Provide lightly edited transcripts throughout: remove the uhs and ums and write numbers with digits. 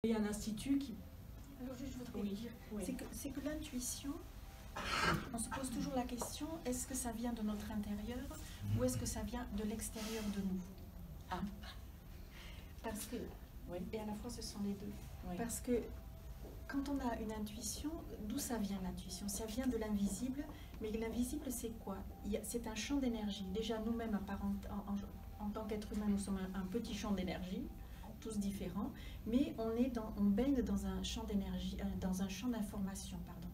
Il y a un institut qui... Alors je voudrais dire, c'est que l'intuition, on se pose toujours la question, est-ce que ça vient de notre intérieur ou est-ce que ça vient de l'extérieur de nous? Ah. Parce que, et à la fois ce sont les deux. Parce que quand on a une intuition, d'où ça vient l'intuition? Ça vient de l'invisible, mais l'invisible c'est quoi? C'est un champ d'énergie. Déjà nous-mêmes, en tant qu'être humain, nous sommes un petit champ d'énergie, tous différents, mais on baigne dans un champ d'énergie, dans un champ d'information, pardon.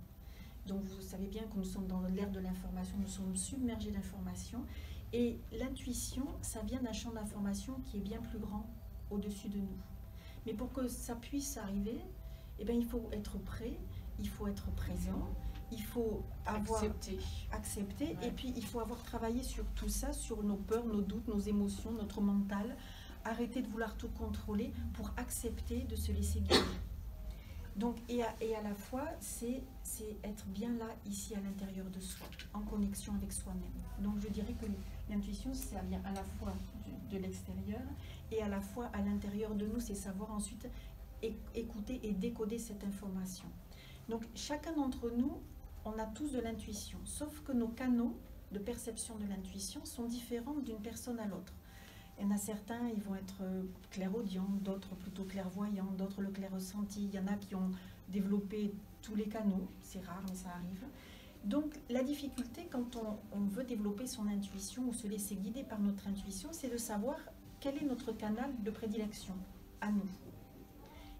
Donc vous savez bien que nous sommes dans l'ère de l'information, nous sommes submergés d'informations, et l'intuition, ça vient d'un champ d'information qui est bien plus grand au-dessus de nous. Mais pour que ça puisse arriver, eh bien, il faut être prêt, il faut être présent, il faut avoir accepté, et puis il faut avoir travaillé sur tout ça, sur nos peurs, nos doutes, nos émotions, notre mental, arrêter de vouloir tout contrôler pour accepter de se laisser guider. Donc, et à la fois, c'est être bien là, ici, à l'intérieur de soi, en connexion avec soi-même. Donc, je dirais que l'intuition, ça vient à la fois de l'extérieur et à la fois à l'intérieur de nous, c'est savoir ensuite écouter et décoder cette information. Donc, chacun d'entre nous, on a tous de l'intuition, sauf que nos canaux de perception de l'intuition sont différents d'une personne à l'autre. Il y en a certains, ils vont être clairaudients, d'autres plutôt clairvoyants, d'autres le clair-ressenti. Il y en a qui ont développé tous les canaux, c'est rare mais ça arrive. Donc la difficulté quand on veut développer son intuition ou se laisser guider par notre intuition, c'est de savoir quel est notre canal de prédilection à nous.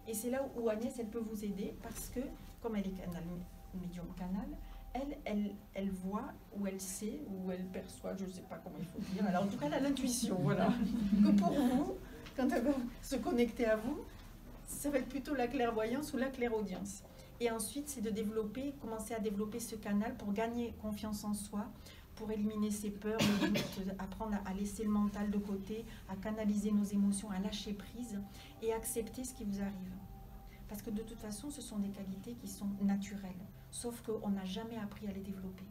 Et c'est là où Agnès, elle peut vous aider parce que, comme elle est médium canal, elle voit, ou elle sait, ou elle perçoit, je ne sais pas comment il faut dire. Alors en tout cas, elle a l'intuition, voilà. Que pour vous, quand elle va se connecter à vous, ça va être plutôt la clairvoyance ou la clairaudience. Et ensuite, c'est de développer, commencer à développer ce canal pour gagner confiance en soi, pour éliminer ses peurs, apprendre à laisser le mental de côté, à canaliser nos émotions, à lâcher prise et accepter ce qui vous arrive. Parce que de toute façon, ce sont des qualités qui sont naturelles, sauf qu'on n'a jamais appris à les développer.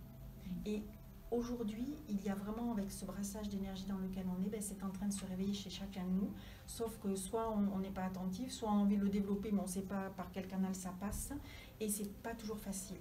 Et aujourd'hui, il y a vraiment, avec ce brassage d'énergie dans lequel on est, c'est en train de se réveiller chez chacun de nous, sauf que soit on n'est pas attentif, soit on a envie de le développer, mais on ne sait pas par quel canal ça passe, et c'est pas toujours facile.